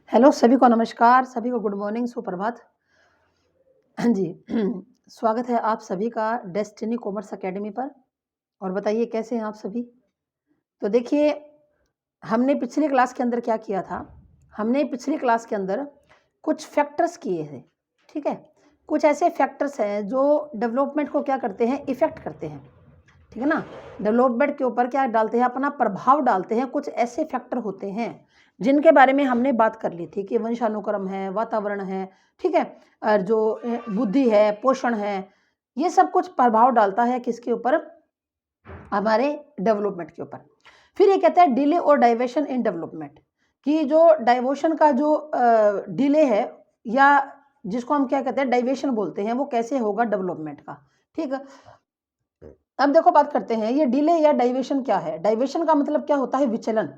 Hello, सभी को नमस्कार, सभी को गुड मॉर्निंग, सुप्रभात। हाँ जी, स्वागत है आप सभी का डेस्टिनी कॉमर्स अकेडमी पर। और बताइए कैसे हैं आप सभी? तो देखिए, हमने पिछली क्लास के अंदर क्या किया था? हमने पिछली क्लास के अंदर कुछ फैक्टर्स किए थे, ठीक है? कुछ ऐसे फैक्टर्स हैं जो डेवलपमेंट को क्या करते हैं, इफ़ेक्ट करते हैं, ठीक है ना? डेवलपमेंट के ऊपर क्या डालते हैं, अपना प्रभाव डालते हैं। कुछ ऐसे फैक्टर होते हैं जिनके बारे में हमने बात कर ली थी कि वंशानुक्रम है, वातावरण है, ठीक है? जो बुद्धि है, पोषण है, ये सब कुछ प्रभाव डालता है किसके ऊपर? हमारे डेवलपमेंट के ऊपर। फिर ये कहता है डिले और डाइवर्शन इन डेवलपमेंट, कि जो डाइवर्शन का जो डिले है या जिसको हम क्या कहते हैं डाइवर्शन बोलते हैं, वो कैसे होगा डेवलपमेंट का, ठीक है? अब देखो बात करते हैं ये डिले या डाइवर्शन क्या है। डाइवर्शन का मतलब क्या होता है? विचलन।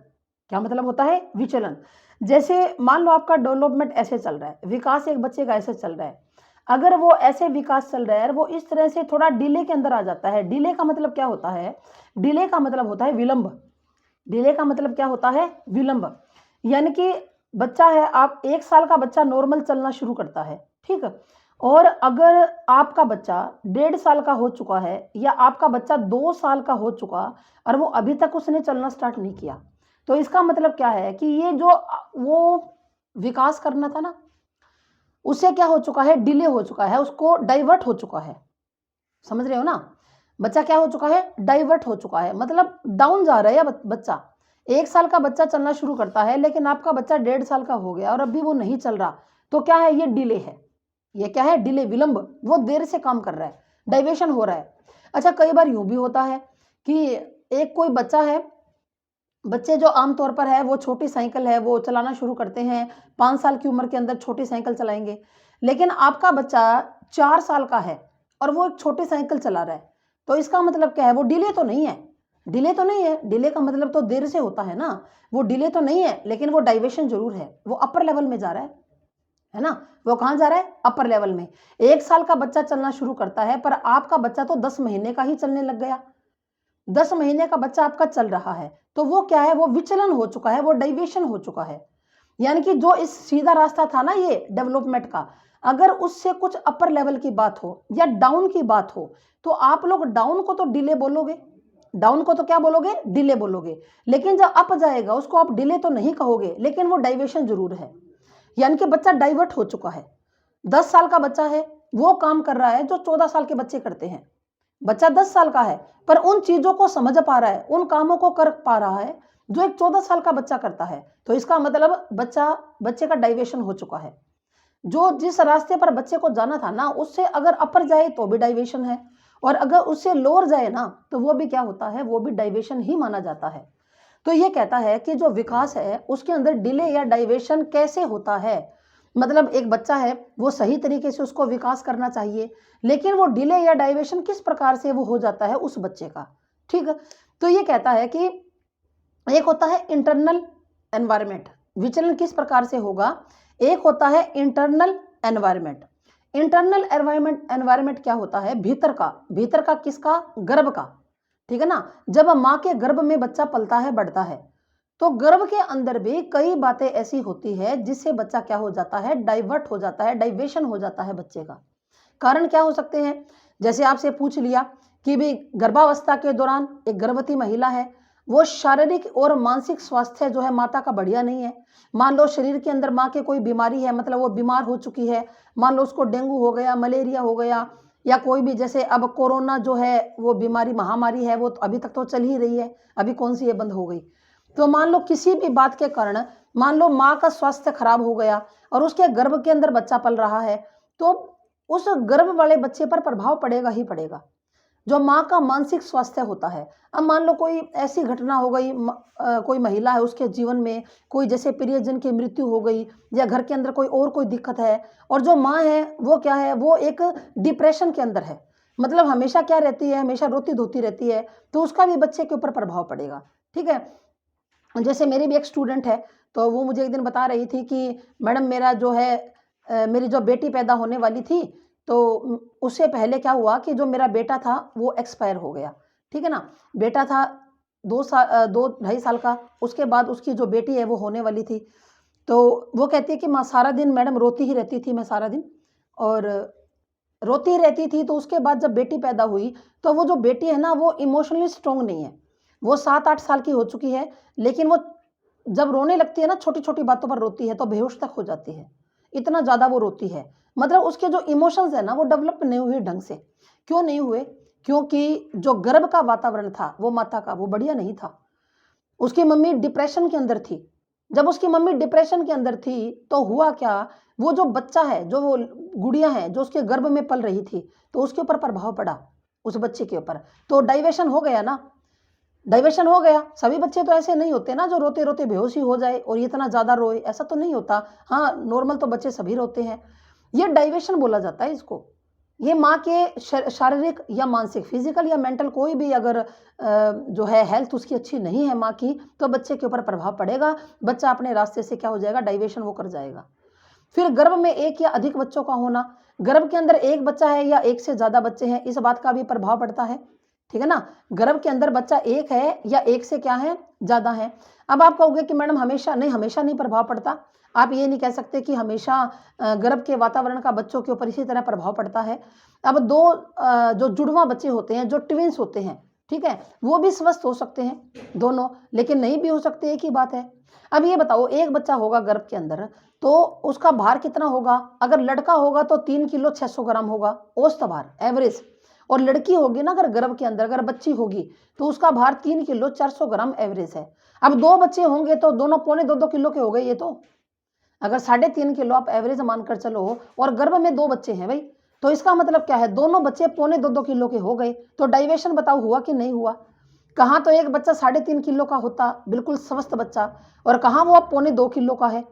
क्या मतलब होता है? विचलन। जैसे मान लो आपका डेवलपमेंट ऐसे चल रहा है, विकास एक बच्चे का ऐसे चल रहा है। अगर वो ऐसे विकास चल रहा है और वो इस तरह से थोड़ा डिले के अंदर आ जाता है। डिले का मतलब क्या होता है? डिले का मतलब होता है विलंब। डिले का मतलब क्या होता है? विलंब। यानी कि बच्चा है, आप 1 साल का बच्चा नॉर्मल चलना शुरू करता है, ठीक है? और अगर आपका बच्चा 1.5 साल का हो चुका है या आपका बच्चा 2 साल का हो चुका और वो अभी तक उसने चलना स्टार्ट नहीं किया, तो इसका मतलब क्या है कि ये जो वो विकास करना था ना, उससे क्या हो चुका है? डिले हो चुका है, उसको डाइवर्ट हो चुका है। समझ रहे हो ना? बच्चा क्या हो चुका है? डाइवर्ट हो चुका है, मतलब डाउन जा रहा है बच्चा। 1 साल का बच्चा चलना शुरू करता है, लेकिन आपका बच्चा 1.5 साल का हो गया और अभी वो नहीं चल रहा, तो क्या है? ये डिले है। ये क्या है? डिले, विलंब। वो देर से काम कर रहा है, डाइवर्शन हो रहा है। अच्छा, कई बार यूँ भी होता है कि एक कोई बच्चा है, बच्चे जो आम तौर पर है वो छोटी साइकिल है, वो चलाना शुरू करते हैं, 5 साल की उम्र के अंदर छोटी साइकिल चलाएँगे। लेकिन आपका बच्चा 4 साल का है और वो एक छोटी साइकिल चला रहा है, तो इसका मतलब क्या है? वो डिले तो नहीं है। डिले तो नहीं है, डिले का मतलब तो देर से होता है ना, वो डिले तो नहीं है, लेकिन वो डाइवर्शन ज़रूर है, वो अपर लेवल में जा रहा है ना? वो कहाँ जा रहा है? अपर लेवल में। 1 साल का बच्चा चलना शुरू करता है, पर आपका बच्चा तो 10 महीने का ही चलने लग गया। 10 महीने का बच्चा आपका चल रहा है, तो वो क्या है? वो विचलन हो चुका है, वो डाइवर्शन हो चुका है। यानी कि जो इस सीधा रास्ता था ना ये डेवलपमेंट का, अगर उससे कुछ अपर लेवल की बात हो या डाउन की बात हो, तो आप लोग डाउन को तो डिले बोलोगे। डाउन को तो क्या बोलोगे? डिले बोलोगे। लेकिन जब अप जाएगा उसको आप डिले तो नहीं कहोगे, लेकिन वो डाइवर्शन ज़रूर है। यानी कि बच्चा डाइवर्ट हो चुका है। 10 साल का बच्चा है, वो काम कर रहा है जो 14 साल के बच्चे करते हैं। बच्चा 10 साल का है, पर उन चीज़ों को समझ पा रहा है, उन कामों को कर पा रहा है, जो एक 14 साल का बच्चा करता है। तो इसका मतलब बच्चे का डाइवर्शन हो चुका है। जो जिस रास्ते पर बच्चे को जाना था ना, उससे अगर अपर जाए तो भी डाइवर्शन है, और अगर उससे लोअर जाए ना, तो वो भी क्या होता है? वो भी डाइवर्शन ही माना जाता है। तो ये कहता है कि जो विकास है, उसके अंदर डिले या डाइवर्शन कैसे होता है? मतलब एक बच्चा है, वो सही तरीके से उसको विकास करना चाहिए, लेकिन वो डिले या डाइवर्शन किस प्रकार से वो हो जाता है उस बच्चे का, ठीक है? तो ये कहता है कि एक होता है इंटरनल एनवायरनमेंट, विचलन किस प्रकार से होगा? एक होता है internal environment. Internal environment environment क्या होता है? भीतर का किसका? गर्भ का, ठीक है ना? जब माँ के गर्भ में बच्चा पलता है, बढ़ता है, तो गर्भ के अंदर भी कई बातें ऐसी होती है जिससे बच्चा क्या हो जाता है? डाइवर्ट हो जाता है, डाइवर्शन हो जाता है बच्चे का। कारण क्या हो सकते हैं? जैसे आपसे पूछ लिया कि भाई गर्भावस्था के दौरान एक गर्भवती महिला है, वो शारीरिक और मानसिक स्वास्थ्य जो है माता का बढ़िया नहीं है। मान लो शरीर के अंदर माँ के कोई बीमारी है, मतलब वो बीमार हो चुकी है, मान लो उसको डेंगू हो गया, मलेरिया हो गया, या कोई भी, जैसे अब कोरोना जो है वो बीमारी महामारी है, वो तो अभी तक तो चल ही रही है, अभी कौन सी ये बंद हो गई। तो मान लो किसी भी बात के कारण, मान लो माँ का स्वास्थ्य खराब हो गया और उसके गर्भ के अंदर बच्चा पल रहा है, तो उस गर्भ वाले बच्चे पर प्रभाव पड़ेगा ही पड़ेगा, जो माँ का मानसिक स्वास्थ्य होता है। अब मान लो कोई ऐसी घटना हो गई, कोई महिला है, उसके जीवन में कोई जैसे प्रियजन की मृत्यु हो गई, या घर के अंदर कोई दिक्कत है, और जो माँ है वो क्या है? वो एक डिप्रेशन के अंदर है, मतलब हमेशा क्या रहती है? हमेशा रोती धोती रहती है, तो उसका भी बच्चे के ऊपर प्रभाव पड़ेगा, ठीक है? जैसे मेरी भी एक स्टूडेंट है, तो वो मुझे एक दिन बता रही थी कि मैडम मेरा जो है मेरी जो बेटी पैदा होने वाली थी, तो उससे पहले क्या हुआ कि जो मेरा बेटा था वो एक्सपायर हो गया, ठीक है ना? बेटा था 2 ढाई साल का, उसके बाद उसकी जो बेटी है वो होने वाली थी। तो वो कहती है कि माँ सारा दिन मैडम रोती ही रहती थी मैं सारा दिन, और रोती ही रहती थी। तो उसके बाद जब बेटी पैदा हुई, तो वो जो बेटी है ना वो इमोशनली स्ट्रॉन्ग नहीं है। वो 7-8 साल की हो चुकी है, लेकिन वो जब रोने लगती है ना, छोटी-छोटी बातों पर रोती है तो बेहोश तक हो जाती है। इतना ज़्यादा वो रोती है। मतलब उसके जो इमोशंस है ना वो डेवलप नहीं हुए ढंग से। क्यों नहीं हुए? क्योंकि जो गर्भ का वातावरण था वो माता का वो बढ़िया नहीं था। उसकी मम्मी डिप्रेशन के अंदर थी। जब उसकी मम्मी डिप्रेशन के अंदर थी, तो हुआ क्या, वो जो बच्चा है, जो वो गुड़िया है, जो उसके गर्भ में पल रही थी, तो उसके ऊपर प्रभाव पड़ा, उस बच्चे के ऊपर। तो डाइवर्शन हो गया ना, डाइवर्शन हो गया। सभी बच्चे तो ऐसे नहीं होते ना जो रोते-रोते बेहोश ही हो जाए और इतना ज़्यादा रोए, ऐसा तो नहीं होता। हाँ, नॉर्मल तो बच्चे सभी रोते हैं। ये डाइवर्शन बोला जाता है इसको। ये माँ के शारीरिक या मानसिक, फिजिकल या मेंटल कोई भी अगर जो है हेल्थ उसकी अच्छी नहीं है माँ की, तो बच्चे के ऊपर प्रभाव पड़ेगा। बच्चा अपने रास्ते से क्या हो जाएगा, डाइवर्शन वो कर जाएगा। फिर गर्भ में एक या अधिक बच्चों का होना, गर्भ के अंदर एक बच्चा है या एक से ज़्यादा बच्चे हैं, इस बात का भी प्रभाव पड़ता है। ठीक है ना? गर्भ के अंदर बच्चा एक है या एक से क्या है, ज़्यादा है। अब आप कहोगे कि मैडम हमेशा नहीं प्रभाव पड़ता। आप ये नहीं कह सकते कि हमेशा गर्भ के वातावरण का बच्चों के ऊपर इसी तरह प्रभाव पड़ता है। अब 2 जो जुड़वा बच्चे होते हैं, जो ट्विन्स होते हैं, ठीक है? वो भी स्वस्थ हो सकते हैं दोनों, लेकिन नहीं भी हो सकते, एक ही बात है। अब ये बताओ, एक बच्चा होगा गर्भ के अंदर, तो उसका भार कितना होगा? अगर लड़का होगा तो 3 किलो 600 ग्राम होगा, औसत भार, एवरेज। और लड़की होगी ना अगर गर्भ के अंदर, अगर बच्ची होगी, तो उसका भार 3 किलो 400 ग्राम एवरेज है। अब 2 बच्चे होंगे तो दोनों पौने 2-2 किलो के हो गए ये तो। अगर 3.5 किलो आप एवरेज मानकर चलो, और गर्भ में 2 बच्चे हैं भई, तो इसका मतलब क्या है, दोनों बच्चे पौने 2-2 किलो के हो गए। तो डाइवर्शन बताओ हुआ कि नहीं हुआ? कहाँ तो एक बच्चा 3.5 किलो का होता, बिल्कुल स्वस्थ बच्चा, और कहाँ वो अब पौने 2 किलो का है।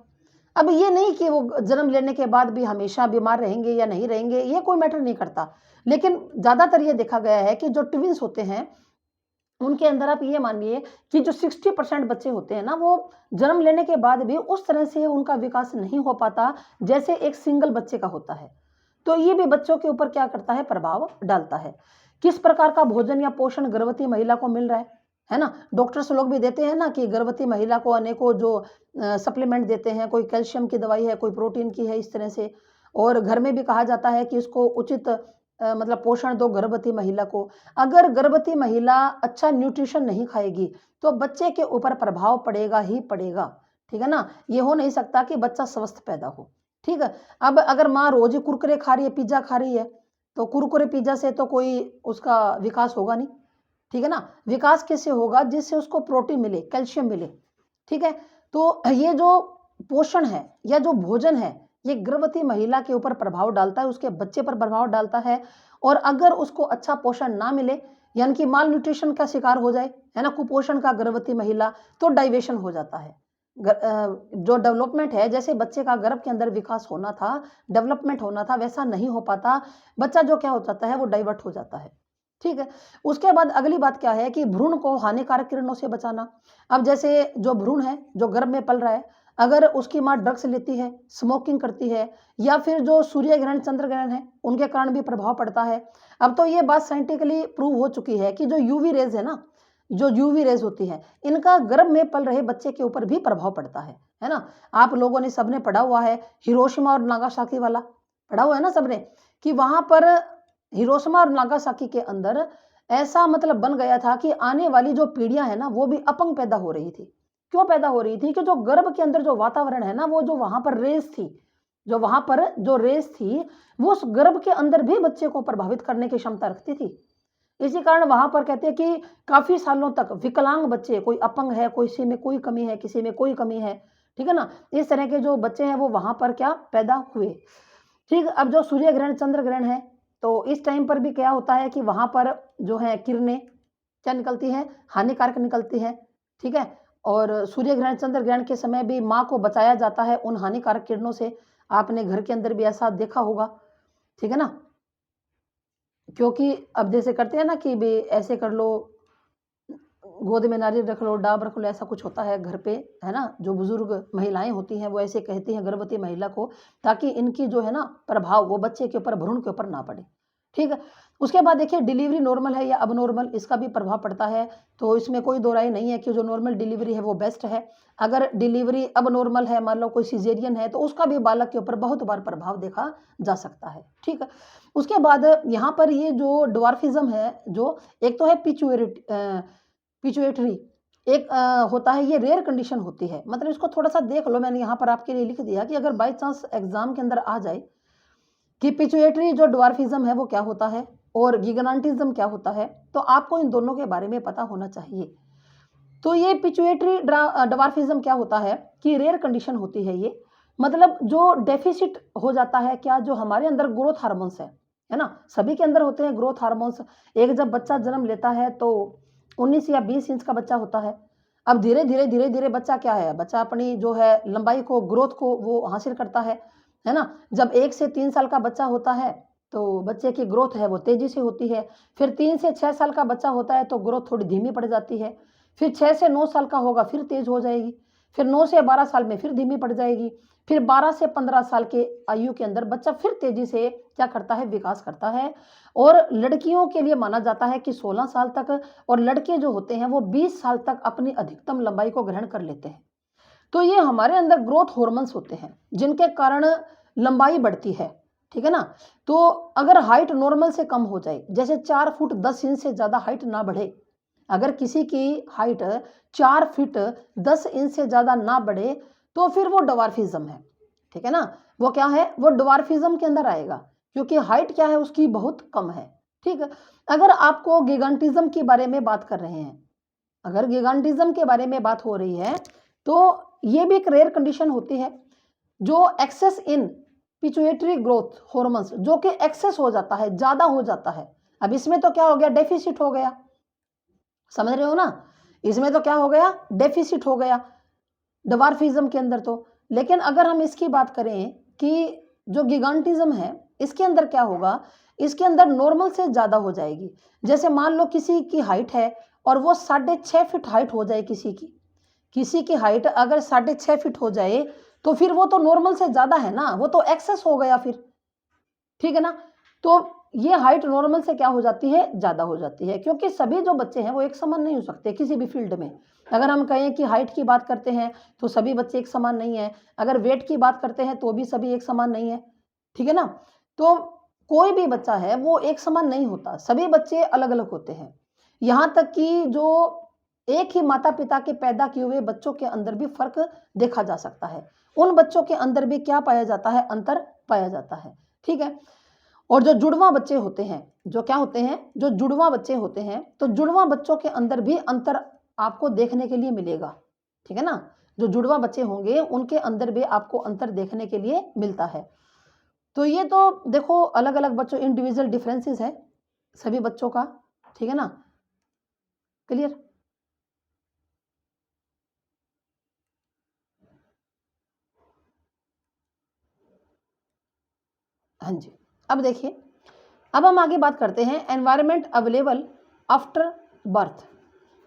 अब ये नहीं कि वो जन्म लेने के बाद भी हमेशा बीमार रहेंगे या नहीं रहेंगे, ये कोई मैटर नहीं करता। लेकिन ज़्यादातर ये देखा गया है कि जो ट्विन्स होते हैं, उनके अंदर आप ये मानिए कि जो 60% बच्चे होते हैं ना, वो जन्म लेने के बाद भी उस तरह से उनका विकास नहीं हो पाता, जैसे एक सिंगल बच्चे का होता है। तो ये भी बच्चों के ऊपर क्या करता है, प्रभाव डालता है। किस प्रकार का भोजन या पोषण गर्भवती महिला को मिल रहा है ना? डॉक्टर्स लोग भी देते हैं ना कि गर्भवती महिला को अनेकों जो सप्लीमेंट देते हैं, कोई कैल्शियम की दवाई है, कोई प्रोटीन की है, इस तरह से। और घर में भी कहा जाता है कि उसको उचित मतलब पोषण दो गर्भवती महिला को। अगर गर्भवती महिला अच्छा न्यूट्रिशन नहीं खाएगी, तो बच्चे के ऊपर प्रभाव पड़ेगा ही पड़ेगा, ठीक है ना? ये हो नहीं सकता कि बच्चा स्वस्थ पैदा हो, ठीक है? अब अगर माँ रोज़ ही कुरकुरे खा रही है, पिज़्ज़ा खा रही है, तो कुरकुरे पिज़्ज़ा से तो कोई उसका विकास होगा नहीं, ठीक है ना? विकास किससे होगा? जिससे उसको प्रोटीन मिले, कैल्शियम मिले, ठीक है? तो ये जो पोषण है या जो भोजन है, ये गर्भवती महिला के ऊपर प्रभाव डालता है, उसके बच्चे पर प्रभाव डालता है। और अगर उसको अच्छा पोषण ना मिले, यानी कि माल न्यूट्रिशन का शिकार हो जाए, है ना, कुपोषण का गर्भवती महिला, तो डाइवर्शन हो जाता है। जो डेवलपमेंट है, जैसे बच्चे का गर्भ के अंदर विकास होना था, डेवलपमेंट होना था, वैसा नहीं हो पाता। बच्चा जो क्या हो जाता है, वो डाइवर्ट हो जाता है, ठीक है? उसके बाद अगली बात क्या है कि भ्रूण को हानिकारक किरणों से बचाना। अब जैसे जो भ्रूण है, जो गर्भ में पल रहा है, अगर उसकी माँ ड्रग्स लेती है, स्मोकिंग करती है, या फिर जो सूर्य ग्रहण, चंद्र ग्रहण है, उनके कारण भी प्रभाव पड़ता है। अब तो ये बात साइंटिफिकली प्रूव हो चुकी है कि जो यूवी रेज़ है ना, जो यूवी रेज़ होती हैं, इनका गर्भ में पल रहे बच्चे के ऊपर भी प्रभाव पड़ता है ना? आप लोगों ने सबने पढ़ा हुआ है हिरोशिमा और नागासाकी वाला, पढ़ा हुआ है ना सबने? कि वहाँ पर हिरोशिमा और नागासाकी के अंदर ऐसा मतलब बन गया था कि आने वाली जो पीढ़ियाँ हैं ना, वो भी अपंग पैदा हो रही थी। क्यों पैदा हो रही थी? कि जो गर्भ के अंदर जो वातावरण है ना, वो जो वहाँ पर रेज़ थी, जो वहाँ पर जो रेज़ थी, वो उस गर्भ के अंदर भी बच्चे को प्रभावित करने की क्षमता रखती थी। इसी कारण वहाँ पर कहते हैं कि काफ़ी सालों तक विकलांग बच्चे, कोई अपंग है, किसी में कोई कमी है, किसी में कोई कमी है, ठीक है ना? इस तरह के जो बच्चे हैं, वो वहाँ पर क्या पैदा हुए। ठीक, अब जो सूर्य ग्रहण, चंद्र ग्रहण है, तो इस टाइम पर भी क्या होता है कि वहाँ पर जो है किरणें क्या निकलती हैं, हानिकारक निकलती हैं, ठीक है? और सूर्य ग्रहण, चंद्र ग्रहण के समय भी माँ को बचाया जाता है उन हानिकारक किरणों से। आपने घर के अंदर भी ऐसा देखा होगा, ठीक है ना? क्योंकि अब जैसे करते हैं ना कि भई ऐसे कर लो, गोद में नारियल रख लो, डाब रख लो, ऐसा कुछ होता है घर पे, है ना? जो बुज़ुर्ग महिलाएँ होती हैं, वो ऐसे कहती हैं गर्भवती महिला को, ताकि इनकी जो है ना प्रभाव वो बच्चे के ऊपर, भ्रूण के ऊपर ना पड़े, ठीक है। उसके बाद देखिए डिलीवरी नॉर्मल है या अबनॉर्मल, इसका भी प्रभाव पड़ता है। तो इसमें कोई दो राय नहीं है कि जो नॉर्मल डिलीवरी है वो बेस्ट है। अगर डिलीवरी अबनॉर्मल है, मान लो कोई सिजेरियन है, तो उसका भी बालक के ऊपर बहुत बार प्रभाव देखा जा सकता है। ठीक है। उसके बाद यहाँ पर ये जो ड्वार्फिज्म है, जो एक तो है पिचुएटरी, एक होता है, ये रेयर कंडीशन होती है। मतलब इसको थोड़ा-सा देख लो, मैंने यहाँ पर आपके लिए लिख दिया कि अगर बाय चांस एग्ज़ाम के अंदर आ जाए कि पिट्यूटरी जो ड्वार्फिज्म है वो क्या होता है और गिगनांटिज्म क्या होता है, तो आपको इन दोनों के बारे में पता होना चाहिए। तो ये पिट्यूटरी ड्वार्फिज्म क्या होता है कि रेयर कंडीशन होती है ये, मतलब जो डेफिसिट हो जाता है, क्या जो हमारे अंदर ग्रोथ हार्मोन्स है ना? सभी के अंदर होते हैं ग्रोथ हार्मोन्स। एक जब बच्चा जन्म लेता है तो 19 या 20 इंच का बच्चा होता है। अब धीरे-धीरे बच्चा क्या है, बच्चा अपनी जो है लंबाई को, ग्रोथ को वो हासिल करता है ना? जब 1 से 3 साल का बच्चा होता है, तो बच्चे की ग्रोथ है वो तेज़ी से होती है। फिर 3 से 6 साल का बच्चा होता है तो ग्रोथ थोड़ी धीमी पड़ जाती है। फिर 6 से 9 साल का होगा फिर तेज़ हो जाएगी। फिर 9 से 12 साल में फिर धीमी पड़ जाएगी। फिर 12 से 15 साल के आयु के अंदर बच्चा फिर तेज़ी से क्या करता है, विकास करता है। और लड़कियों के लिए माना जाता है कि 16 साल तक, और लड़के जो होते हैं वो 20 साल तक अपनी अधिकतम लंबाई को ग्रहण कर लेते हैं। तो ये हमारे अंदर ग्रोथ हार्मोन्स होते हैं जिनके कारण लंबाई बढ़ती है, ठीक है ना? तो अगर हाइट नॉर्मल से कम हो जाए, जैसे 4 फुट 10 इंच से ज़्यादा हाइट ना बढ़े, अगर किसी की हाइट 4 फीट 10 इंच से ज़्यादा ना बढ़े, तो फिर वो ड्वार्फिज्म है, ठीक है ना? वो क्या है, वो ड्वार्फिज्म के अंदर आएगा, क्योंकि हाइट क्या है उसकी बहुत कम है, ठीक है? अगर आपको गिगांटिज्म के बारे में बात कर रहे हैं, अगर गिगांटिज्म के बारे में बात हो रही है, तो ये भी एक रेयर कंडीशन होती है, जो एक्सेस इन पिट्यूटरी ग्रोथ हार्मोन्स, जो कि एक्सेस हो जाता है, ज़्यादा हो जाता है। अब इसमें तो क्या हो गया, डेफिसिट हो गया, समझ रहे हो ना? इसमें तो क्या हो गया, डेफिसिट हो गया ड्वार्फिज्म के अंदर तो। लेकिन अगर हम इसकी बात करें कि जो गिगांटिज्म है, इसके अंदर क्या होगा, इसके अंदर नॉर्मल से ज़्यादा हो जाएगी। जैसे मान लो किसी की हाइट है और वो 6.5 फीट हाइट हो जाए किसी की हाइट अगर 6.5 फीट हो जाए, तो फिर वो तो नॉर्मल से ज़्यादा है ना, वो तो एक्सेस हो गया फिर, ठीक है ना? तो ये हाइट नॉर्मल से क्या हो जाती है, ज़्यादा हो जाती है, क्योंकि सभी जो बच्चे हैं वो एक समान नहीं हो सकते किसी भी फील्ड में। अगर हम कहें कि हाइट की बात करते हैं, तो सभी बच्चे एक समान नहीं हैं। अगर वेट की बात करते हैं, तो भी सभी एक समान नहीं है, ठीक है ना? तो कोई भी बच्चा है वो एक समान नहीं होता, सभी बच्चे अलग-अलग होते हैं। यहाँ तक कि जो एक ही माता-पिता के पैदा किए हुए बच्चों के अंदर भी फ़र्क देखा जा सकता है। उन बच्चों के अंदर भी क्या पाया जाता है, अंतर पाया जाता है, ठीक है? और जो जुड़वा बच्चे होते हैं, जो क्या होते हैं, जो जुड़वा बच्चे होते हैं, तो जुड़वा बच्चों के अंदर भी अंतर आपको देखने के लिए मिलेगा, ठीक है ना? जो जुड़वा बच्चे होंगे, उनके अंदर भी आपको अंतर देखने के लिए मिलता है। तो ये तो देखो अलग-अलग बच्चों, इंडिविजुअल डिफरेंसेस है सभी बच्चों का, ठीक है ना? क्लियर? हाँ जी। अब देखिए, अब हम आगे बात करते हैं एनवायरनमेंट अवेलेबल आफ्टर बर्थ।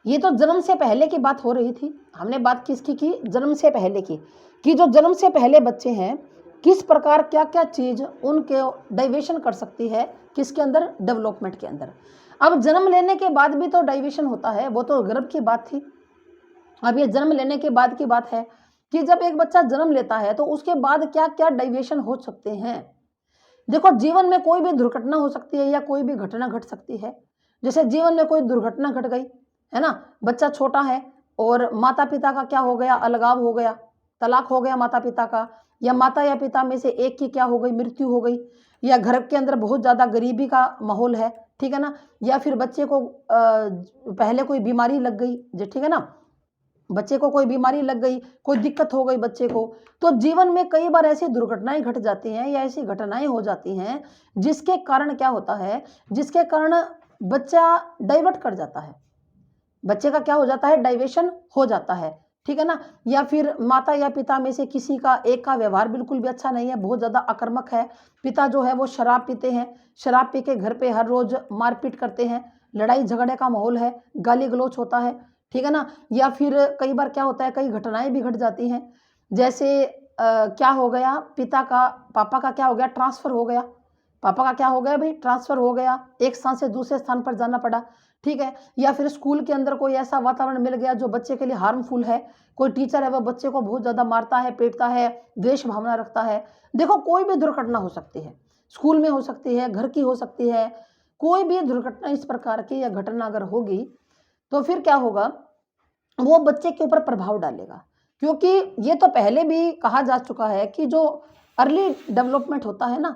ये तो जन्म से पहले की बात हो रही थी। हमने बात किसकी की? जन्म से पहले की। कि जो जन्म से पहले बच्चे हैं, किस प्रकार क्या-क्या चीज़ उनके डाइवर्शन कर सकती है, किसके अंदर? डेवलपमेंट के अंदर। अब जन्म लेने के बाद भी तो डाइवर्शन होता है, वो तो गर्भ की बात थी। अब ये जन्म लेने के बाद की बात है कि जब एक बच्चा जन्म लेता है, तो उसके बाद क्या-क्या डाइवर्शन हो सकते हैं। देखो, जीवन में कोई भी दुर्घटना हो सकती है या कोई भी घटना घट सकती है। जैसे जीवन में कोई दुर्घटना घट गई, है ना? बच्चा छोटा है और माता-पिता का क्या हो गया, अलगाव हो गया, तलाक हो गया माता-पिता का, या माता या पिता में से एक की क्या हो गई, मृत्यु हो गई, या घर के अंदर बहुत ज़्यादा गरीबी का माहौल है, ठीक है ना? या फिर बच्चे को पहले कोई बीमारी लग गई, ठीक है ना? बच्चे को कोई बीमारी लग गई, कोई दिक्कत हो गई बच्चे को, तो जीवन में कई बार ऐसी दुर्घटनाएँ घट जाती हैं या ऐसी घटनाएँ हो जाती हैं, जिसके कारण क्या होता है, जिसके कारण बच्चा डाइवर्ट कर जाता है। बच्चे का क्या हो जाता है, डाइवर्शन हो जाता है, ठीक है ना? या फिर माता या पिता में से किसी का एक का व्यवहार बिल्कुल भी अच्छा नहीं है, बहुत ज़्यादा आक्रामक है। पिता जो है वो शराब पीते हैं, शराब पी के घर पे हर रोज़ मारपीट करते हैं, लड़ाई झगड़े का माहौल है, गाली-गलौच होता है, ठीक है ना? या फिर कई बार क्या होता है, कई घटनाएँ भी घट जाती हैं। जैसे क्या हो गया, पापा का क्या हो गया, ट्रांसफ़र हो गया, पापा का क्या हो गया भाई, ट्रांसफर हो गया, एक स्थान से दूसरे स्थान पर जाना पड़ा, ठीक है। या फिर स्कूल के अंदर कोई ऐसा वातावरण मिल गया जो बच्चे के लिए हार्मफुल है, कोई टीचर है वो बच्चे को बहुत ज़्यादा मारता है, पीटता है, द्वेष भावना रखता है। देखो कोई भी दुर्घटना हो सकती है, स्कूल में हो सकती है, घर की हो सकती है, कोई भी दुर्घटना इस प्रकार की या घटना अगर होगी, तो फिर क्या होगा, वो बच्चे के ऊपर प्रभाव डालेगा। क्योंकि ये तो पहले भी कहा जा चुका है कि जो अर्ली डेवलपमेंट होता है ना,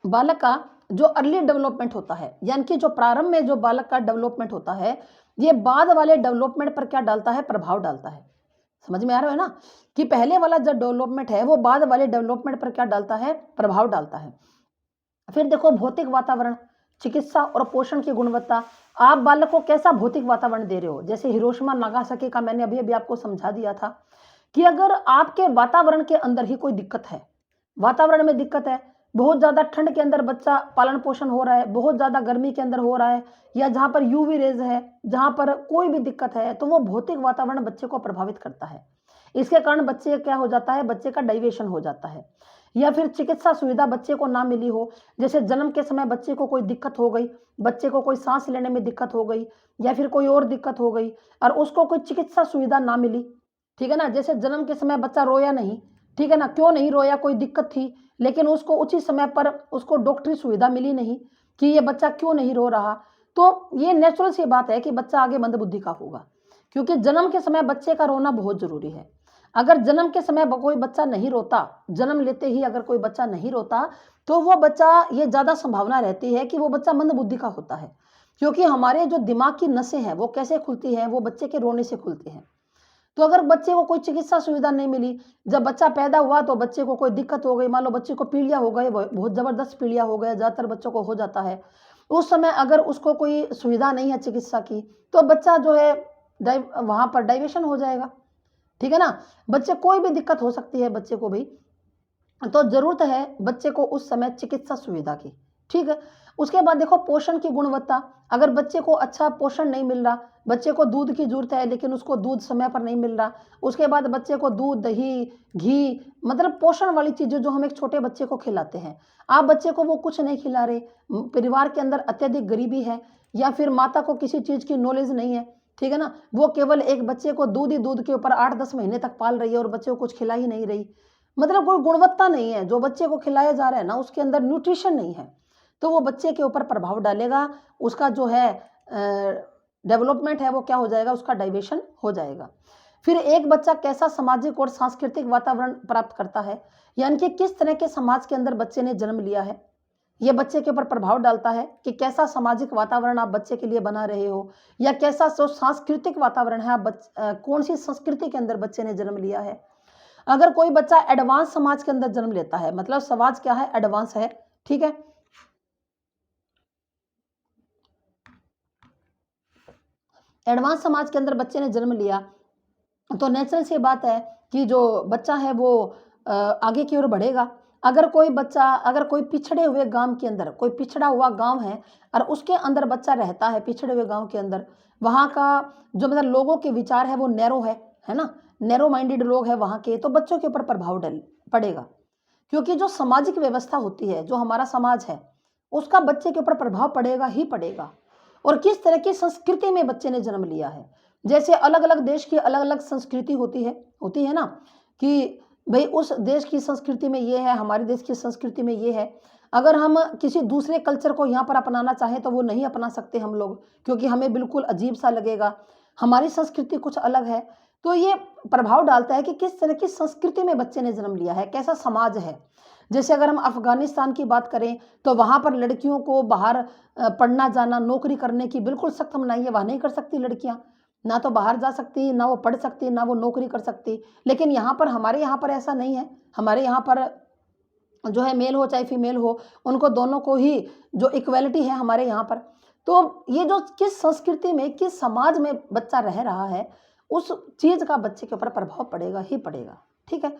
बालक का जो अर्ली डेवलपमेंट होता है, यानी कि जो प्रारंभ में जो बालक का डेवलपमेंट होता है, ये बाद वाले डेवलपमेंट पर क्या डालता है, प्रभाव डालता है। समझ में आ रहा है ना, कि पहले वाला जो डेवलपमेंट है वो बाद वाले डेवलपमेंट पर क्या डालता है, प्रभाव डालता है। फिर देखो भौतिक वातावरण, चिकित्सा और पोषण की गुणवत्ता। आप बालक को कैसा भौतिक वातावरण दे रहे हो, जैसे हिरोशिमा नागासाकी का मैंने अभी अभी आपको समझा दिया था कि अगर आपके वातावरण के अंदर ही कोई दिक्कत है, वातावरण में दिक्कत है, बहुत ज़्यादा ठंड के अंदर बच्चा पालन पोषण हो रहा है, बहुत ज़्यादा गर्मी के अंदर हो रहा है, या जहाँ पर यूवी रेज है, जहाँ पर कोई भी दिक्कत है, तो वो भौतिक वातावरण बच्चे को प्रभावित करता है। इसके कारण बच्चे क्या हो जाता है, बच्चे का डाइवेशन हो जाता है। या फिर चिकित्सा सुविधा बच्चे को ना मिली हो, जैसे जन्म के समय बच्चे को कोई दिक्कत हो गई, बच्चे को कोई सांस लेने में दिक्कत हो गई, या फिर कोई और दिक्कत हो गई और उसको कोई चिकित्सा सुविधा ना मिली, ठीक है ना। जैसे जन्म के समय बच्चा रोया नहीं, ठीक है ना, क्यों नहीं रोया, कोई दिक्कत थी, लेकिन उसको उचित समय पर उसको डॉक्टरी सुविधा मिली नहीं कि ये बच्चा क्यों नहीं रो रहा, तो ये नेचुरल सी बात है कि बच्चा आगे मंदबुद्धि का होगा। क्योंकि जन्म के समय बच्चे का रोना बहुत जरूरी है। अगर जन्म के समय कोई बच्चा नहीं रोता, जन्म लेते ही अगर कोई बच्चा नहीं रोता, तो वो बच्चा, ये ज्यादा संभावना रहती है कि वो बच्चा मंदबुद्धि का होता है। क्योंकि हमारे जो दिमाग की नसें हैं वो कैसे खुलती हैं, वो बच्चे के रोने से खुलती हैं। तो अगर बच्चे को कोई चिकित्सा सुविधा नहीं मिली, जब बच्चा पैदा हुआ तो बच्चे को कोई दिक्कत हो गई, मान लो बच्चे को पीलिया हो गए, बहुत जबरदस्त पीलिया हो गया, ज्यादातर बच्चों को हो जाता है, उस समय अगर उसको कोई सुविधा नहीं है चिकित्सा की, तो बच्चा जो है वहां पर डाइवेशन हो जाएगा, ठीक है ना। बच्चे कोई भी दिक्कत हो सकती है बच्चे को भी, तो जरूरत है बच्चे को उस समय चिकित्सा सुविधा की, ठीक है। उसके बाद देखो पोषण की गुणवत्ता, अगर बच्चे को अच्छा पोषण नहीं मिल रहा, बच्चे को दूध की जरूरत है लेकिन उसको दूध समय पर नहीं मिल रहा, उसके बाद बच्चे को दूध, दही, घी, मतलब पोषण वाली चीजें जो हम एक छोटे बच्चे को खिलाते हैं, आप बच्चे को वो कुछ नहीं खिला रहे, परिवार के अंदर अत्यधिक गरीबी है, या फिर माता को किसी चीज की नॉलेज नहीं है, ठीक है ना, वो केवल एक बच्चे को दूध ही दूध के ऊपर 8-10 महीने तक पाल रही है और बच्चे को कुछ खिला ही नहीं रही, मतलब कोई गुणवत्ता नहीं है जो बच्चे को खिलाया जा रहा है ना, उसके अंदर न्यूट्रिशन नहीं है, तो वो बच्चे के ऊपर प्रभाव डालेगा, उसका जो है डेवलपमेंट है वो क्या हो जाएगा, उसका डाइवेशन हो जाएगा। फिर एक बच्चा कैसा सामाजिक और सांस्कृतिक वातावरण प्राप्त करता है, यानी कि किस तरह के समाज के अंदर बच्चे ने जन्म लिया है, ये बच्चे के ऊपर प्रभाव डालता है कि कैसा सामाजिक वातावरण आप बच्चे के लिए बना रहे हो, या कैसा जो सांस्कृतिक वातावरण है, आप कौन सी संस्कृति के अंदर बच्चे ने जन्म लिया है। अगर कोई बच्चा एडवांस समाज के अंदर जन्म लेता है, मतलब समाज क्या है, एडवांस है, ठीक है, एडवांस समाज के अंदर बच्चे ने जन्म लिया, तो नेचुरल सी बात है कि जो बच्चा है वो आगे की ओर बढ़ेगा। अगर कोई बच्चा, अगर कोई पिछड़े हुए गांव के अंदर, कोई पिछड़ा हुआ गांव है और उसके अंदर बच्चा रहता है, पिछड़े हुए गांव के अंदर, वहाँ का जो मतलब लोगों के विचार है वो नैरो है ना, नैरो माइंडेड लोग हैं वहाँ के, तो बच्चों के ऊपर प्रभाव डल पड़ेगा। क्योंकि जो सामाजिक व्यवस्था होती है, जो हमारा समाज है, उसका बच्चे के ऊपर प्रभाव पड़ेगा ही पड़ेगा। और किस तरह की संस्कृति में बच्चे ने जन्म लिया है, जैसे अलग अलग देश की अलग अलग संस्कृति होती है ना, कि भाई उस देश की संस्कृति में ये है, हमारे देश की संस्कृति में ये है। अगर हम किसी दूसरे कल्चर को यहाँ पर अपनाना चाहें तो वो नहीं अपना सकते हम लोग, क्योंकि हमें बिल्कुल अजीब सा लगेगा, हमारी संस्कृति कुछ अलग है। तो ये प्रभाव डालता है कि किस तरह की संस्कृति में बच्चे ने जन्म लिया है, कैसा समाज है। जैसे अगर हम अफगानिस्तान की बात करें तो वहाँ पर लड़कियों को बाहर पढ़ना जाना, नौकरी करने की बिल्कुल सख्त मनाही है, वहाँ नहीं कर सकती लड़कियाँ, ना तो बाहर जा सकती, ना वो पढ़ सकती, ना वो नौकरी कर सकती। लेकिन यहाँ पर, हमारे यहाँ पर ऐसा नहीं है, हमारे यहाँ पर जो है मेल हो चाहे फीमेल हो, उनको दोनों को ही जो इक्वलिटी है हमारे यहाँ पर। तो ये जो किस संस्कृति में, किस समाज में बच्चा रह रहा है, उस चीज का बच्चे के ऊपर प्रभाव पड़ेगा ही पड़ेगा, ठीक है।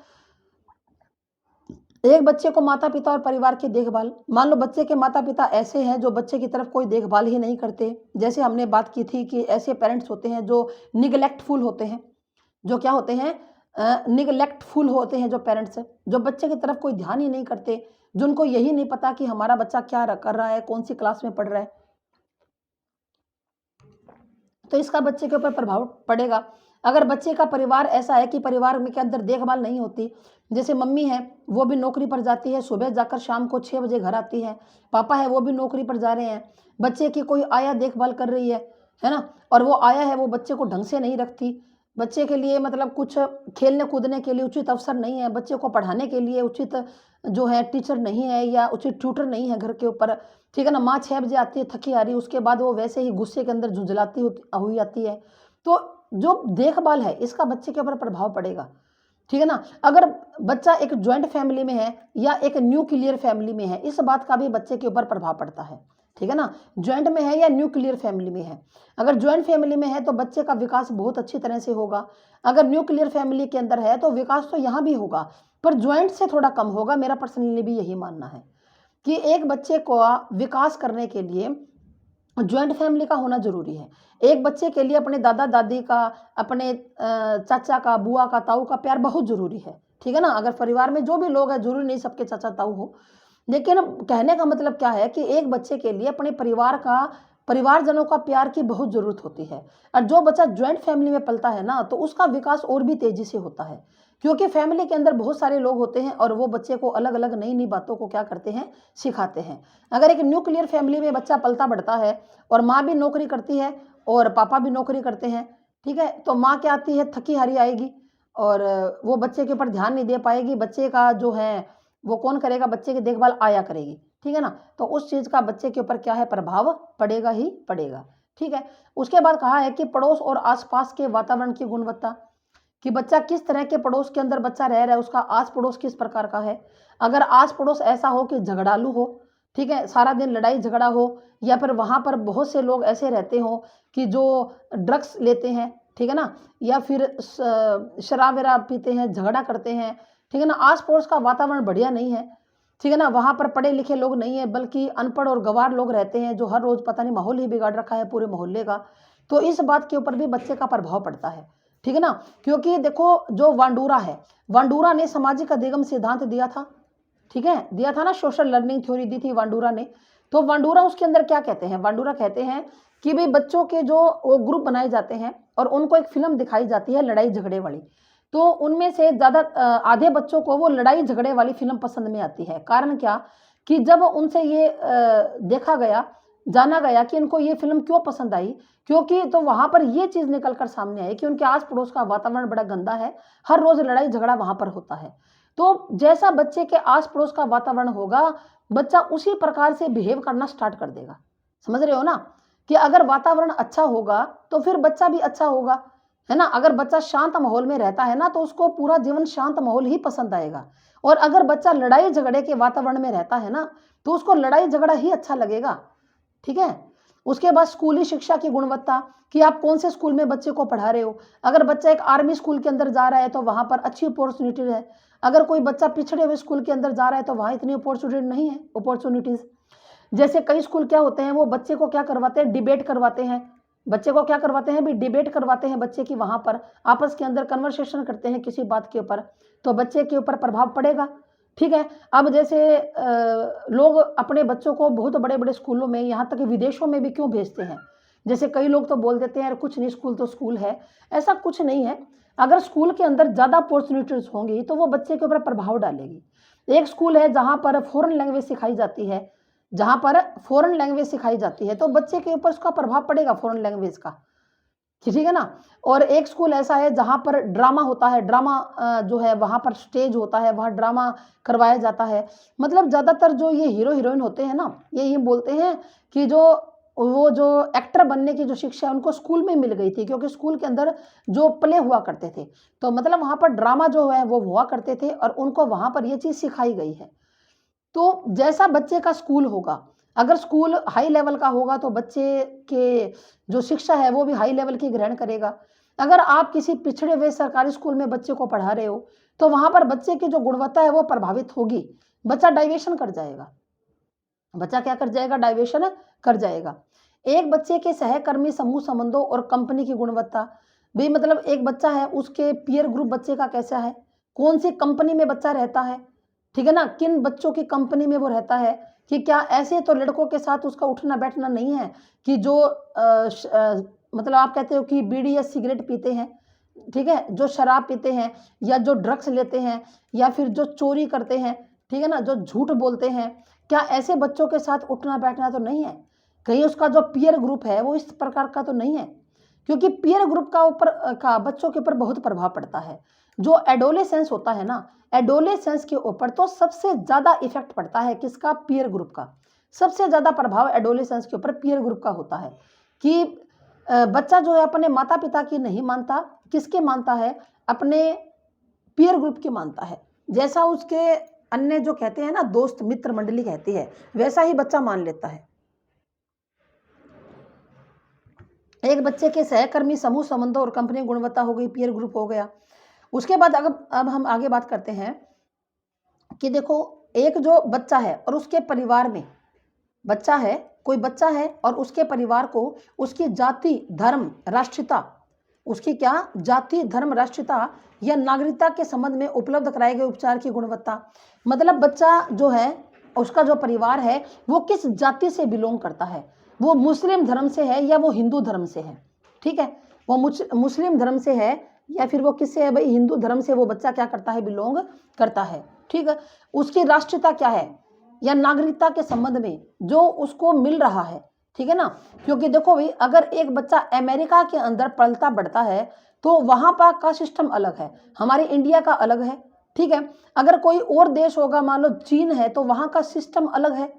एक बच्चे को माता पिता और परिवार की देखभाल, मान लो बच्चे के माता पिता ऐसे हैं जो बच्चे की तरफ कोई देखभाल ही नहीं करते, जैसे हमने बात की थी कि ऐसे पेरेंट्स होते हैं जो निगलेक्टफुल होते हैं, जो क्या होते हैं, निगलेक्टफुल होते हैं जो पेरेंट्स हैं, जो बच्चे की तरफ कोई ध्यान ही नहीं करते, जिनको यही नहीं पता कि हमारा बच्चा क्या कर रहा है, कौन सी क्लास में पढ़ रहा है, तो इसका बच्चे के ऊपर प्रभाव पड़ेगा। अगर बच्चे का परिवार ऐसा है कि परिवार में के अंदर देखभाल नहीं होती, जैसे मम्मी है वो भी नौकरी पर जाती है, सुबह जाकर शाम को 6 बजे घर आती है, पापा है वो भी नौकरी पर जा रहे हैं, बच्चे की कोई आया देखभाल कर रही है ना, और वो आया है वो बच्चे को ढंग से नहीं रखती, बच्चे के लिए मतलब कुछ खेलने कूदने के लिए उचित अवसर नहीं है, बच्चे को पढ़ाने के लिए उचित जो है टीचर नहीं है या उचित ट्यूटर नहीं है घर के ऊपर, ठीक है ना। माँ 6 बजे आती है थकी आ रही, उसके बाद वो वैसे ही गुस्से के अंदर झुंझलाती हुई आती है, तो जो देखभाल है इसका बच्चे के ऊपर प्रभाव पड़ेगा, ठीक है ना। अगर बच्चा एक जॉइंट फैमिली में है या एक न्यूक्लियर फैमिली में है, इस बात का भी बच्चे के ऊपर प्रभाव पड़ता है, ठीक है ना। जॉइंट में है या न्यूक्लियर फैमिली में है, अगर जॉइंट फैमिली में है तो बच्चे का विकास बहुत अच्छी तरह से होगा, अगर न्यूक्लियर फैमिली के अंदर है तो विकास तो यहाँ भी होगा पर जॉइंट से थोड़ा कम होगा। मेरा पर्सनली भी यही मानना है कि एक बच्चे को विकास करने के लिए जॉइंट फैमिली का होना जरूरी है। एक बच्चे के लिए अपने दादा दादी का, अपने चाचा का, बुआ का, ताऊ का प्यार बहुत जरूरी है, ठीक है ना। अगर परिवार में जो भी लोग हैं, जरूरी नहीं सबके चाचा ताऊ हो, लेकिन कहने का मतलब क्या है कि एक बच्चे के लिए अपने परिवारजनों का प्यार की बहुत जरूरत होती है। और जो बच्चा ज्वाइंट फैमिली में पलता है ना, तो उसका विकास और भी तेजी से होता है, क्योंकि फैमिली के अंदर बहुत सारे लोग होते हैं और वो बच्चे को अलग अलग नई नई बातों को क्या करते हैं, सिखाते हैं। अगर एक न्यूक्लियर फैमिली में बच्चा पलता बढ़ता है और माँ भी नौकरी करती है और पापा भी नौकरी करते हैं, ठीक है, तो माँ क्या आती है थकी हारी आएगी और वो बच्चे के ऊपर ध्यान नहीं दे पाएगी, बच्चे का जो है वो कौन करेगा, बच्चे की देखभाल आया करेगी, ठीक है ना। तो उस चीज़ का बच्चे के ऊपर क्या है, प्रभाव पड़ेगा ही पड़ेगा, ठीक है। उसके बाद कहा है कि पड़ोस और आसपास के वातावरण की गुणवत्ता, कि बच्चा किस तरह के पड़ोस के अंदर बच्चा रह रहा है, उसका आस पड़ोस किस प्रकार का है। अगर आस पड़ोस ऐसा हो कि झगड़ालू हो, ठीक है, सारा दिन लड़ाई झगड़ा हो, या फिर वहाँ पर बहुत से लोग ऐसे रहते हो कि जो ड्रग्स लेते हैं, ठीक है ना, या फिर शराब वराब पीते हैं, झगड़ा करते हैं, ठीक है ना, आस पड़ोस का वातावरण बढ़िया नहीं है, ठीक है ना, वहाँ पर पढ़े लिखे लोग नहीं है बल्कि अनपढ़ और गंवार लोग रहते हैं, जो हर रोज़ पता नहीं माहौल ही बिगाड़ रखा है पूरे मोहल्ले का, तो इस बात के ऊपर भी बच्चे का प्रभाव पड़ता है, ठीक है ना। क्योंकि देखो जो वांडूरा है, वांडूरा ने सामाजिक अधिगम सिद्धांत दिया था, ठीक है, दिया था ना, सोशल लर्निंग थ्योरी दी थी वांडूरा ने। तो वांडूरा उसके अंदर क्या कहते हैं, वांडूरा कहते हैं कि भाई बच्चों के जो ग्रुप बनाए जाते हैं और उनको एक फिल्म दिखाई जाती है लड़ाई झगड़े वाली, तो उनमें से ज़्यादा आधे बच्चों को वो लड़ाई झगड़े वाली फिल्म पसंद में आती है। कारण क्या, कि जब उनसे ये देखा गया, जाना गया कि इनको ये फिल्म क्यों पसंद आई, क्योंकि तो वहाँ पर ये चीज़ निकल कर सामने आई कि उनके आस पड़ोस का वातावरण बड़ा गंदा है, हर रोज़ लड़ाई झगड़ा वहाँ पर होता है। तो जैसा बच्चे के आस पड़ोस का वातावरण होगा, बच्चा उसी प्रकार से बिहेव करना स्टार्ट कर देगा। समझ रहे हो ना, कि अगर वातावरण अच्छा होगा तो फिर बच्चा भी अच्छा होगा, है ना। अगर बच्चा शांत माहौल में रहता है ना, तो उसको पूरा जीवन शांत माहौल ही पसंद आएगा, और अगर बच्चा लड़ाई झगड़े के वातावरण में रहता है ना, तो उसको लड़ाई झगड़ा ही अच्छा लगेगा, ठीक है। उसके बाद स्कूली शिक्षा की गुणवत्ता, कि आप कौन से स्कूल में बच्चे को पढ़ा रहे हो। अगर बच्चा एक आर्मी स्कूल के अंदर जा रहा है तो वहाँ पर अच्छी अपॉर्चुनिटी है, अगर कोई बच्चा पिछड़े हुए स्कूल के अंदर जा रहा है तो वहाँ इतनी अपॉर्चुनिटी नहीं है, अपॉर्चुनिटीज़। जैसे कई स्कूल क्या होते हैं, वो बच्चे को क्या करवाते हैं, डिबेट करवाते हैं, बच्चे को क्या करवाते हैं भी, डिबेट करवाते हैं बच्चे की, वहाँ पर आपस के अंदर कन्वर्सेशन करते हैं किसी बात के ऊपर, तो बच्चे के ऊपर प्रभाव पड़ेगा, ठीक है। अब जैसे लोग अपने बच्चों को बहुत बड़े बड़े स्कूलों में, यहाँ तक कि विदेशों में भी क्यों भेजते हैं, जैसे कई लोग तो बोल देते हैं यार कुछ नहीं, स्कूल तो स्कूल है, ऐसा कुछ नहीं है। अगर स्कूल के अंदर ज़्यादा अपॉर्चुनिटीज होंगी तो वो बच्चे के ऊपर प्रभाव डालेगी। एक स्कूल है जहाँ पर फॉरेन लैंग्वेज सिखाई जाती है, जहाँ पर फॉरेन लैंग्वेज सिखाई जाती है, तो बच्चे के ऊपर उसका प्रभाव पड़ेगा फॉरेन लैंग्वेज का, ठीक है ना। और एक स्कूल ऐसा है जहाँ पर ड्रामा होता है, ड्रामा जो है वहाँ पर स्टेज होता है, वहाँ ड्रामा करवाया जाता है। मतलब ज़्यादातर जो ये हीरो हीरोइन होते हैं ना, ये बोलते हैं कि जो एक्टर बनने की जो शिक्षा है उनको स्कूल में मिल गई थी, क्योंकि स्कूल के अंदर जो प्ले हुआ करते थे, तो मतलब वहाँ पर ड्रामा जो है वो हुआ करते थे और उनको वहाँ पर ये चीज़ सिखाई गई है। तो जैसा बच्चे का स्कूल होगा, अगर स्कूल हाई लेवल का होगा तो बच्चे के जो शिक्षा है वो भी हाई लेवल की ग्रहण करेगा। अगर आप किसी पिछड़े हुए सरकारी स्कूल में बच्चे को पढ़ा रहे हो, तो वहाँ पर बच्चे की जो गुणवत्ता है वो प्रभावित होगी, बच्चा डाइवर्शन कर जाएगा, बच्चा क्या कर जाएगा, डाइवर्शन कर जाएगा। एक बच्चे के सहकर्मी समूह संबंधों और कंपनी की गुणवत्ता, भाई मतलब एक बच्चा है, उसके पीयर ग्रुप बच्चे का कैसा है, कौन सी कंपनी में बच्चा रहता है, ठीक है ना, किन बच्चों की कंपनी में वो रहता है, कि क्या ऐसे तो लड़कों के साथ उसका उठना बैठना नहीं है कि जो मतलब आप कहते हो कि बीड़ी या सिगरेट पीते हैं, ठीक है, जो शराब पीते हैं या जो ड्रग्स लेते हैं या फिर जो चोरी करते हैं, ठीक है ना, जो झूठ बोलते हैं, क्या ऐसे बच्चों के साथ उठना बैठना तो नहीं है? कहीं उसका जो पीयर ग्रुप है वो इस प्रकार का तो नहीं है? क्योंकि पीयर ग्रुप का ऊपर का बच्चों के ऊपर बहुत प्रभाव पड़ता है। जो एडोलेसेंस होता है ना, एडोलेसेंस के ऊपर तो सबसे ज़्यादा इफेक्ट पड़ता है किसका? पीयर ग्रुप का। सबसे ज़्यादा प्रभाव एडोलेसेंस के ऊपर पीयर ग्रुप का होता है कि बच्चा जो है अपने माता पिता की नहीं मानता, किसके मानता है? अपने पीयर ग्रुप की मानता है। जैसा उसके अन्य जो कहते हैं ना दोस्त मित्र मंडली कहती है, वैसा ही बच्चा मान लेता है। एक बच्चे के सहकर्मी, समूह संबंधों और कंपनी गुणवत्ता हो गई, पीयर ग्रुप हो गया। उसके बाद अब हम आगे बात करते हैं कि देखो, एक जो बच्चा है और उसके परिवार में बच्चा है, कोई बच्चा है और उसके परिवार को उसकी जाति, धर्म, राष्ट्रीयता, उसकी क्या जाति, धर्म, राष्ट्रीयता या नागरिकता के संबंध में उपलब्ध कराए गए उपचार की गुणवत्ता। मतलब बच्चा जो है, उसका जो परिवार है वो किस जाति से बिलोंग करता है, वो मुस्लिम धर्म से है या वो हिंदू धर्म से है, ठीक है, वो मुस्लिम धर्म से है या फिर वो किससे है? भाई हिंदू धर्म से वो बच्चा क्या करता है? बिलोंग करता है, ठीक है। उसकी राष्ट्रीयता क्या है या नागरिकता के संबंध में जो उसको मिल रहा है, ठीक है ना। क्योंकि देखो भाई, अगर एक बच्चा अमेरिका के अंदर पलता बढ़ता है तो वहां पर का सिस्टम अलग है, हमारे इंडिया का अलग है, ठीक है। अगर कोई और देश होगा, मान लो चीन है, तो वहां का सिस्टम अलग है।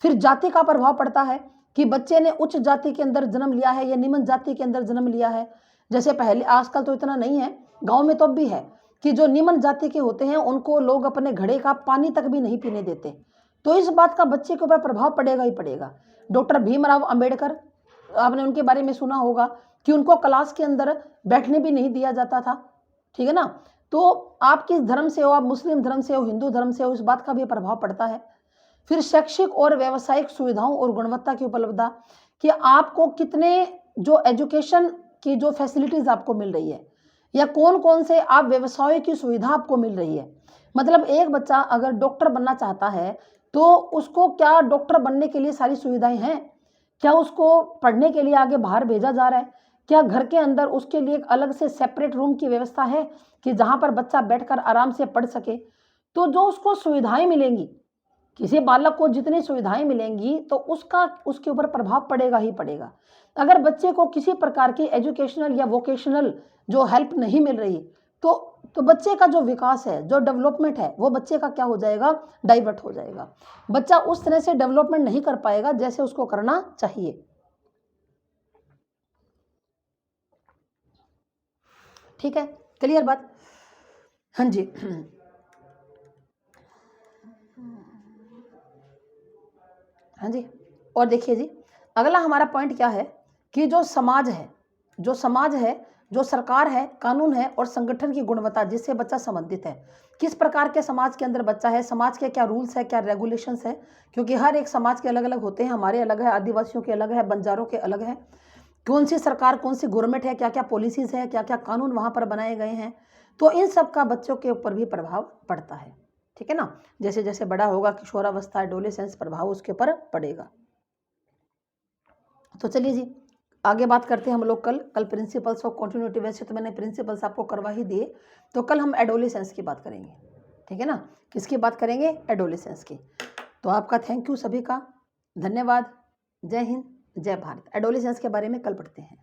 फिर जाति का प्रभाव पड़ता है कि बच्चे ने उच्च जाति के अंदर जन्म लिया है या निम्न जाति के अंदर जन्म लिया है। जैसे पहले, आजकल तो इतना नहीं है, गांव में तो अब भी है कि जो निम्न जाति के होते हैं उनको लोग अपने घड़े का पानी तक भी नहीं पीने देते। तो इस बात का बच्चे के ऊपर प्रभाव पड़ेगा ही पड़ेगा। डॉक्टर भीमराव अंबेडकर, आपने उनके बारे में सुना होगा कि उनको क्लास के अंदर बैठने भी नहीं दिया जाता था, ठीक है ना। तो आप किस धर्म से हो, आप मुस्लिम धर्म से हो, हिंदू धर्म से हो, इस बात का भी प्रभाव पड़ता है। फिर शैक्षिक और व्यावसायिक सुविधाओं और गुणवत्ता की उपलब्धता, कि आपको कितने जो एजुकेशन की जो फैसिलिटीज आपको मिल रही है या कौन कौन से आप व्यवसाय की सुविधा आपको मिल रही है। मतलब एक बच्चा अगर डॉक्टर बनना चाहता है तो उसको क्या डॉक्टर बनने के लिए सारी सुविधाएं हैं? क्या उसको पढ़ने के लिए आगे बाहर भेजा जा रहा है? क्या घर के अंदर उसके लिए एक अलग से सेपरेट रूम की व्यवस्था है कि जहां पर बच्चा बैठकर आराम से पढ़ सके? तो जो उसको सुविधाएं मिलेंगी, किसी बालक को जितनी सुविधाएं मिलेंगी तो उसका उसके ऊपर प्रभाव पड़ेगा ही पड़ेगा। अगर बच्चे को किसी प्रकार की एजुकेशनल या वोकेशनल जो हेल्प नहीं मिल रही तो बच्चे का जो विकास है, जो डेवलपमेंट है, वो बच्चे का क्या हो जाएगा? डाइवर्ट हो जाएगा। बच्चा उस तरह से डेवलपमेंट नहीं कर पाएगा जैसे उसको करना चाहिए, ठीक है, क्लियर बात? हाँ जी। हाँ जी। और देखिए जी, अगला हमारा पॉइंट क्या है कि जो समाज है, जो समाज है, जो सरकार है, कानून है और संगठन की गुणवत्ता जिससे बच्चा संबंधित है। किस प्रकार के समाज के अंदर बच्चा है, समाज के क्या रूल्स है, क्या रेगुलेशंस है, क्योंकि हर एक समाज के अलग अलग होते हैं। हमारे अलग है, आदिवासियों के अलग है, बंजारों के अलग है। कौन सी सरकार, कौन सी गवर्नमेंट है, क्या क्या पॉलिसीज है, क्या क्या कानून वहाँ पर बनाए गए हैं। तो इन सब का बच्चों के ऊपर भी प्रभाव पड़ता है, ठीक है ना। जैसे जैसे बड़ा होगा, किशोरावस्था, एडोलेसेंस, प्रभाव उसके ऊपर पड़ेगा। तो चलिए जी, आगे बात करते हैं हम लोग कल प्रिंसिपल्स ऑफ कॉन्टिन्यूटी। वैसे तो मैंने प्रिंसिपल्स आपको करवा ही दिए, तो कल हम एडोलेसेंस की बात करेंगे, ठीक है ना। किसकी बात करेंगे? एडोलेसेंस की। तो आपका थैंक यू सभी का, धन्यवाद। जय हिंद, जय भारत। एडोलेसेंस के बारे में कल पढ़ते हैं।